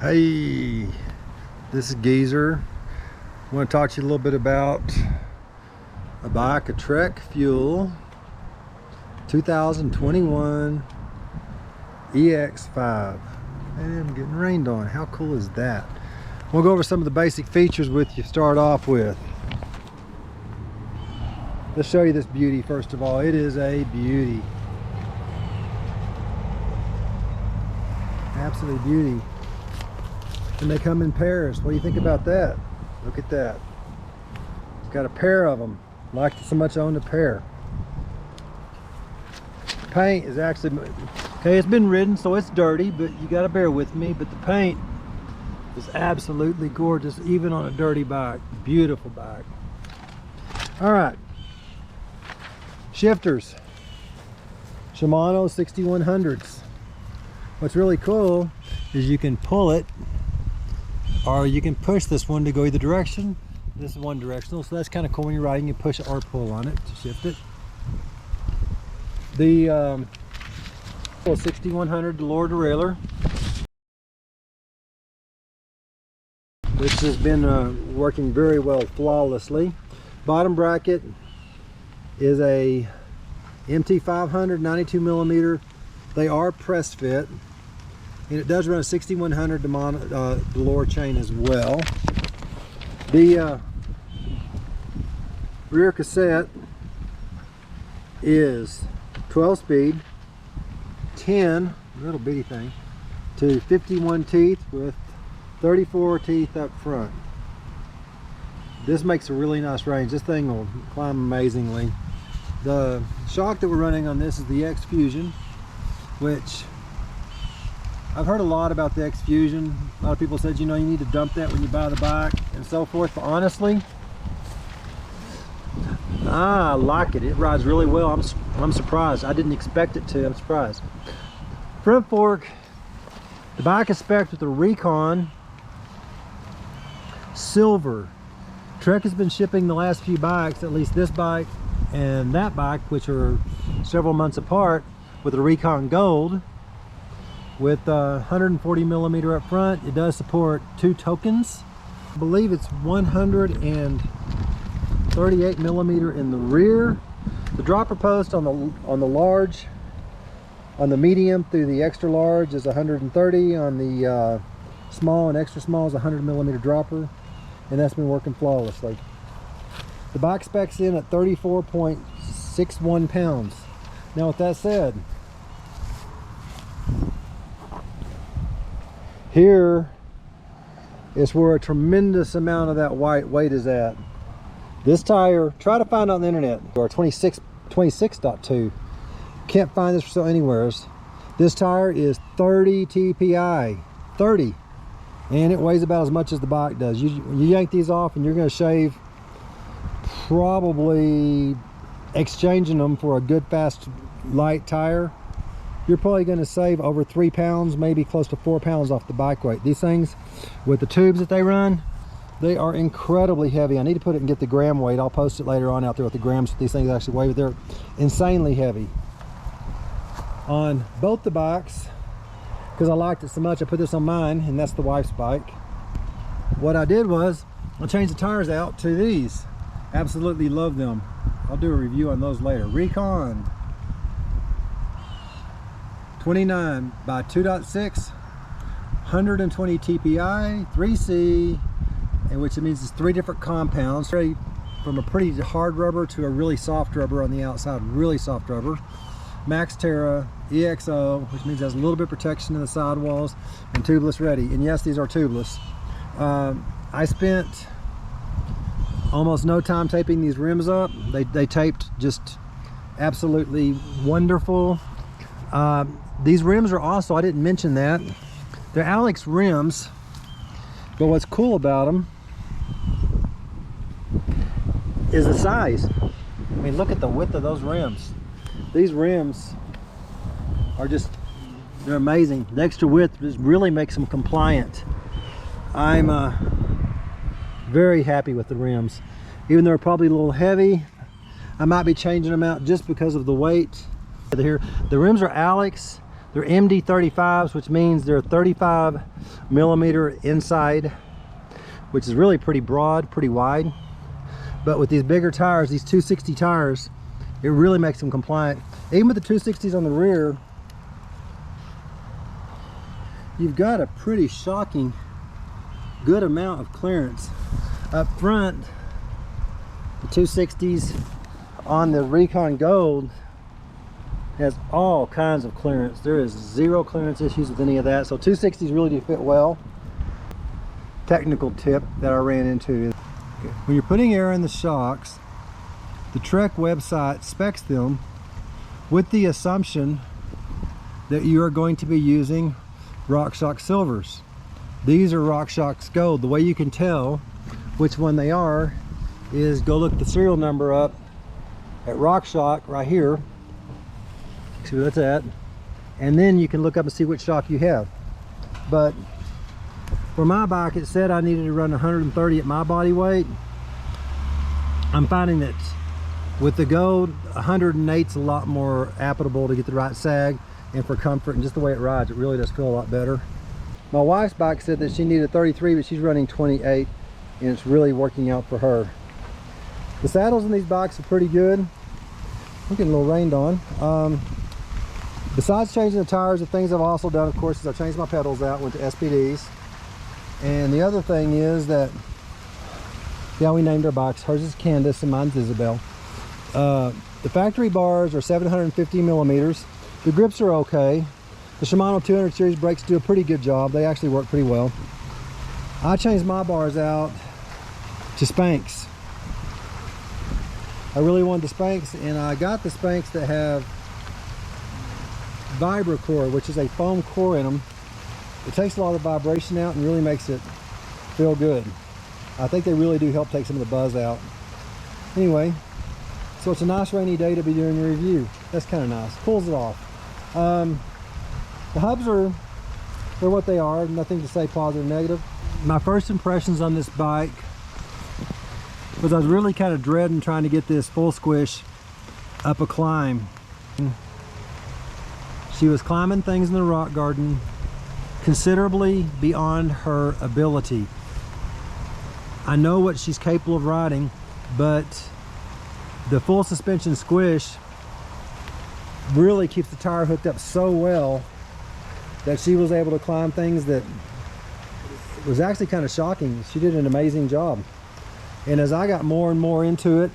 Hey, this is Geezer. I want to talk to you a little bit about a bike, a Trek Fuel 2021 EX5. And I'm getting rained on. How cool is that? We'll go over some of the basic features with you to start off with. Let's show you this beauty first of all. It is a beauty. Absolute beauty. And they come in pairs. What do you think about that? Look at that. It's got a pair of them. Like so much own a pair. Paint is actually okay. It's been ridden, so it's dirty, but you got to bear with me. But the paint is absolutely gorgeous, even on a dirty bike. Beautiful bike. All right. Shifters. Shimano 6100s. What's really cool is you can pull it, or you can push this one to go either direction. This is one directional, so that's kind of cool when you're riding. You push or pull on it to shift it. The 6100 Derailleur, which has been working very well, flawlessly. Bottom bracket is a MT500 92 millimeter. They are press fit, and it does run a 6100 Derailleur chain as well. The rear cassette is 12 speed, 10, little bitty thing, to 51 teeth with 34 teeth up front. This makes a really nice range. This thing will climb amazingly. The shock that we're running on this is the X Fusion, which I've heard a lot about the X Fusion. A lot of people said, you know, you need to dump that when you buy the bike and so forth. But honestly, I like it. It rides really well. I'm surprised. I didn't expect it to. I'm surprised. Front fork. The bike is spec'd with a Recon Silver. Trek has been shipping the last few bikes, at least this bike and that bike, which are several months apart, with a Recon Gold with 140 millimeter up front. It does support 2 tokens. I believe it's 138 millimeter in the rear. The dropper post on the large, on the medium through the extra large is 130. On the small and extra small is 100 millimeter dropper, and that's been working flawlessly. The bike specs in at 34.61 pounds. Now with that said, here is where a tremendous amount of that white weight is at. This tire, try to find it on the internet, or 26.2. Can't find this for sale anywhere. This tire is 30 TPI, 30. And it weighs about as much as the bike does. You yank these off and you're gonna shave, probably exchanging them for a good fast light tire, you're probably going to save over 3 pounds, maybe close to 4 pounds off the bike weight. These things, with the tubes that they run, they are incredibly heavy. I need to put it and get the gram weight. I'll post it later on out there with the grams that these things actually weigh, but they're insanely heavy. On both the bikes, because I liked it so much, I put this on mine, and that's the wife's bike. What I did was, I changed the tires out to these. Absolutely love them. I'll do a review on those later. Recon 29 by 2.6, 120 TPI, 3C, and which means it's 3 different compounds, from a pretty hard rubber to a really soft rubber on the outside, really soft rubber. Max Terra EXO, which means it has a little bit of protection in the sidewalls, and tubeless ready. And yes, these are tubeless. I spent almost no time taping these rims up. They taped just absolutely wonderful. These rims are also, I didn't mention that, they're Alex rims, but what's cool about them is the size. I mean, look at the width of those rims. These rims are just, they're amazing. The extra width just really makes them compliant. I'm very happy with the rims. Even though they're probably a little heavy, I might be changing them out just because of the weight. Here, the rims are Alex. They're MD35s, which means they're 35 millimeter inside, which is really pretty broad, pretty wide. But with these bigger tires, these 260 tires, it really makes them compliant. Even with the 260s on the rear, you've got a pretty shocking good amount of clearance. Up front, the 260s on the Recon Gold has all kinds of clearance. There is zero clearance issues with any of that. So 260s really do fit well. Technical tip that I ran into is when you're putting air in the shocks, the Trek website specs them with the assumption that you are going to be using RockShox silvers. These are RockShox Gold. The way you can tell which one they are is go look the serial number up at RockShox right here. See where that's at, and then you can look up and see which shock you have. But for my bike, it said I needed to run 130 at my body weight. I'm finding that with the Gold, 108 is a lot more applicable to get the right sag and for comfort and just the way it rides. It really does feel a lot better. My wife's bike said that she needed 33, but she's running 28, and it's really working out for her. The saddles in these bikes are pretty good. I'm getting a little rained on. Besides changing the tires, the things I've also done, of course, is I've changed my pedals out, went to SPDs. And the other thing is that, yeah, we named our bikes. Hers is Candace and mine's Isabel. The factory bars are 750 millimeters. The grips are okay. The Shimano 200 series brakes do a pretty good job. They actually work pretty well. I changed my bars out to Spanx. I really wanted the Spanx, and I got the Spanx that have Vibra core, which is a foam core in them. It takes a lot of the vibration out and really makes it feel good. I think they really do help take some of the buzz out. Anyway, so it's a nice rainy day to be doing your review. That's kind of nice. Pulls it off. The hubs they're what they are. Nothing to say positive or negative. My first impressions on this bike was I was really kind of dreading trying to get this full squish up a climb. She was climbing things in the rock garden considerably beyond her ability. I know what she's capable of riding, but the full suspension squish really keeps the tire hooked up so well that she was able to climb things that was actually kind of shocking. She did an amazing job. And as I got more and more into it,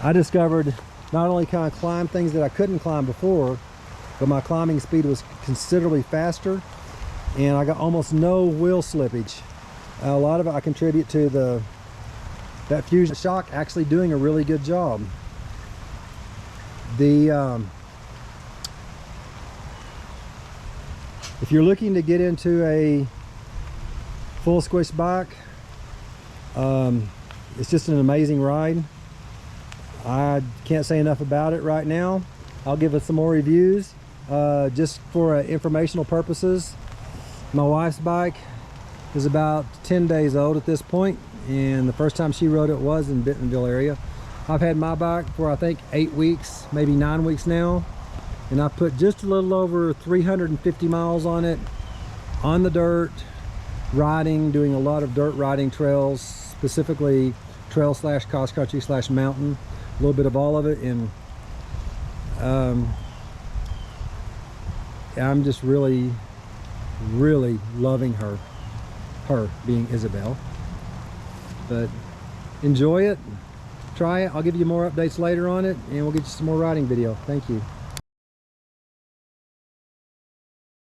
I discovered not only can I climb things that I couldn't climb before, but my climbing speed was considerably faster, and I got almost no wheel slippage. A lot of it I contribute to that Fusion shock actually doing a really good job. If you're looking to get into a full squish bike, it's just an amazing ride. I can't say enough about it right now. I'll give it some more reviews just for informational purposes. My wife's bike is about 10 days old at this point, and the first time she rode it was in Bentonville area. I've had my bike for I think 8 weeks, maybe 9 weeks now, and I put just a little over 350 miles on it, on the dirt, riding, doing a lot of dirt riding trails, specifically trail slash cross country slash mountain, a little bit of all of it. And I'm just really loving her being Isabel. But enjoy it, try it. I'll give you more updates later on it, and we'll get you some more riding video. Thank you.